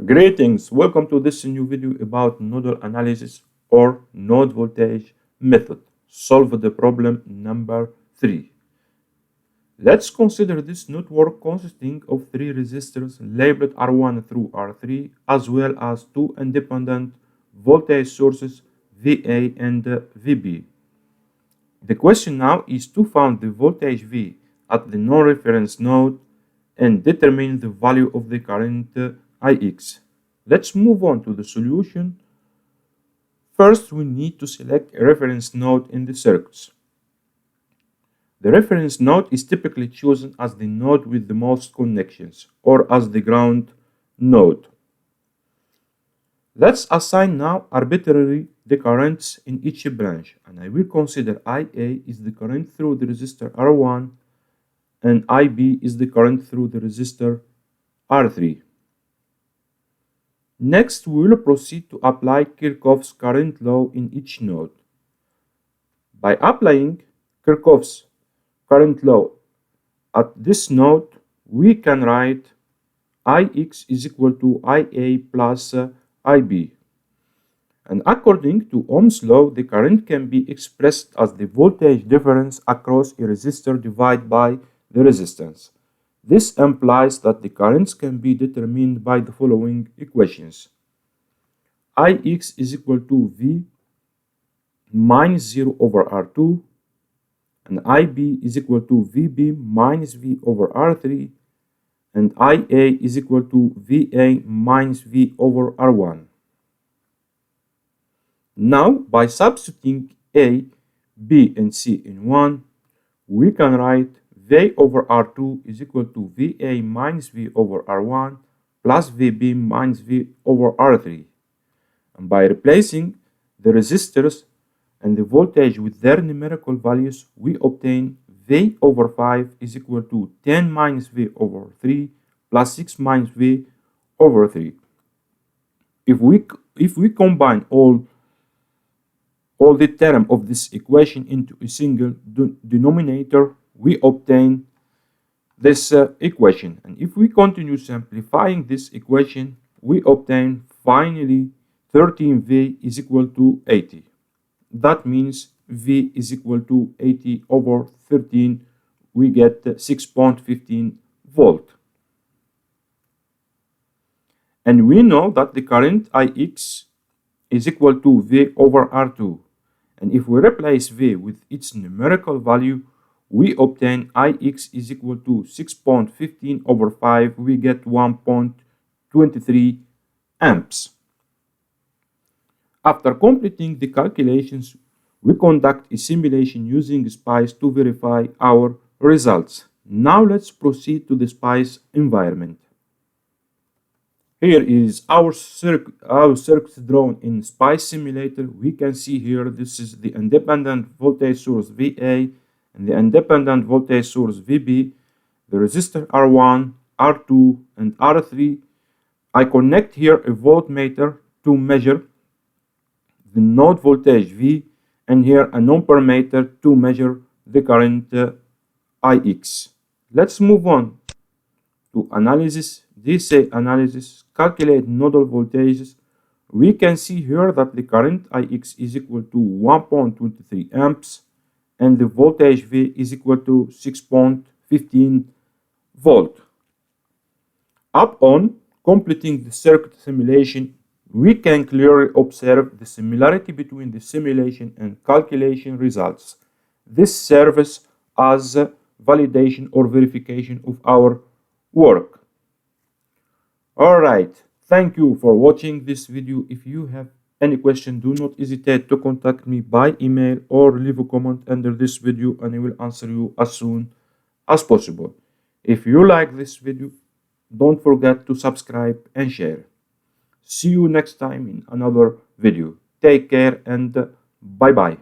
Greetings, welcome to this new video about nodal analysis or node voltage method. Solve the problem number 3. Let's consider this network consisting of 3 resistors labeled R1 through R3 as well as 2 independent voltage sources VA and VB. The question now is to find the voltage V at the non-reference node and determine the value of the current Ix. Let's move on to the solution. First, we need to select a reference node in the circuits. The reference node is typically chosen as the node with the most connections or as the ground node. Let's assign now arbitrarily the currents in each branch, and I will consider IA is the current through the resistor R1 and IB is the current through the resistor R3. Next, we will proceed to apply Kirchhoff's current law in each node. By applying Kirchhoff's current law at this node, we can write Ix is equal to Ia plus IB. And according to Ohm's law, the current can be expressed as the voltage difference across a resistor divided by the resistance. This implies that the currents can be determined by the following equations. Ix is equal to V minus 0 over R2 and IB is equal to VB minus V over R3 and IA is equal to VA minus V over R1. Now, by substituting A, B, and C in 1, we can write V over R2 is equal to VA minus V over R1 plus VB minus V over R3. And by replacing the resistors and the voltage with their numerical values, we obtain V over 5 is equal to 10 minus V over 3 plus 6 minus V over 3. If we combine all the terms of this equation into a single denominator, we obtain this equation. And if we continue simplifying this equation, we obtain finally 13V is equal to 80. That means V is equal to 80 over 13. We get 6.15 volt. And we know that the current Ix is equal to V over R2. And if we replace V with its numerical value, we obtain Ix is equal to 6.15 over 5. We get 1.23 amps. After completing the calculations, we conduct a simulation using SPICE to verify our results. Now let's proceed to the SPICE environment. Here is our circuits drawn in SPICE simulator. We can see here this is the independent voltage source VA and the independent voltage source VB, the resistor R1, R2, and R3. I connect here a voltmeter to measure the node voltage V and here a ampermeter to measure the current Ix. Let's move on to analysis. DC analysis, calculate nodal voltages. We can see here that the current Ix is equal to 1.23 amps and the voltage V is equal to 6.15 volt. Upon completing the circuit simulation, we can clearly observe the similarity between the simulation and calculation results. This serves as validation or verification of our work. Alright, thank you for watching this video. If you have any question, do not hesitate to contact me by email or leave a comment under this video and I will answer you as soon as possible. If you like this video, don't forget to subscribe and share. See you next time in another video. Take care and bye bye.